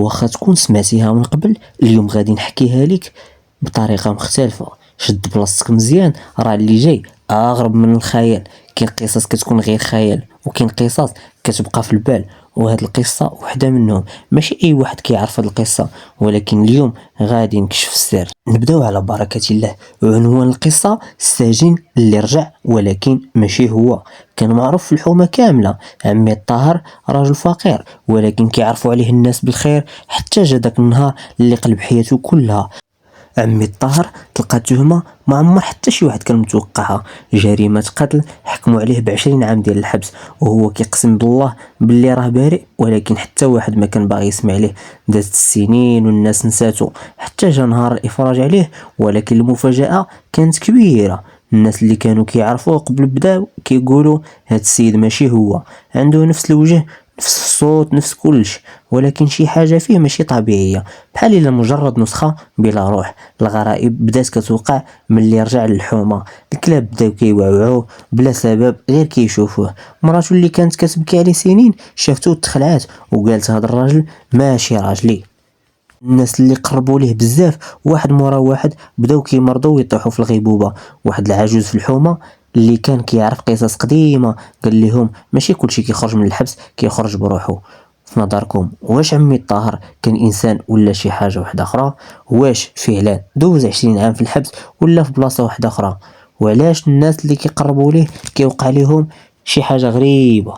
واخا تكون سمعتيها من قبل، اليوم غادي نحكيها لك بطريقة مختلفة. شد بلاصتك مزيان، راه اللي جاي اغرب من الخيال. كاين قصص كتكون غير خيال، وكاين قصص كتبقى في البال، وهاد القصة وحدة منهم. ماشي اي واحد كيعرف هاد القصة، ولكن اليوم غادي نكشف السر. نبداو على بركة الله. عنوان القصة: السجين اللي رجع ولكن ماشي هو. كان معروف في الحومة كاملة. عمي الطاهر راجل فقير، ولكن كيعرفوا عليه الناس بالخير، حتى جا داك النهار اللي قلب حياته كلها. عمي الطاهر تلقى تهمة ما عمر حتى شي واحد كان متوقعها: جريمة قتل. حكموا عليه ب20 عام ديال الحبس، وهو كيقسم بالله باللي راه بريء، ولكن حتى واحد ما كان باغي يسمع ليه. دازت السنين والناس نساتو، حتى جا نهار الافراج عليه. ولكن المفاجأة كانت كبيرة. الناس اللي كانوا كيعرفوه قبل بداو كيقولوا هاد السيد ماشي هو، عنده نفس الوجه، نفس الصوت، نفس كلش، ولكن شي حاجة فيه ماشي طبيعية، بحال إلا مجرد نسخة بلا روح. الغرائب بدات كتوقع ملي رجع للحومة. الكلاب بداو كيوعوعوه بلا سبب، غير كيشوفوه. مراتو اللي كانت كتبكي عليه سنين شافتو تخلعات وقالت: هاد الراجل ماشي راجلي. الناس اللي قربوا ليه بزاف واحد مورا واحد بداو كيمرضوا ويطيحوا في الغيبوبة. واحد العجوز في الحومة اللي كان كيعرف قصص قديمة قال لهم: ماشي كلشي كيخرج من الحبس كيخرج بروحه. في نظركم واش عمي الطاهر كان انسان ولا شي حاجة واحدة اخرى؟ واش فعلا دوز 20 عام في الحبس ولا في بلاصة واحدة اخرى؟ وعلاش الناس اللي كيقربوا ليه كيوقع لهم شي حاجة غريبة؟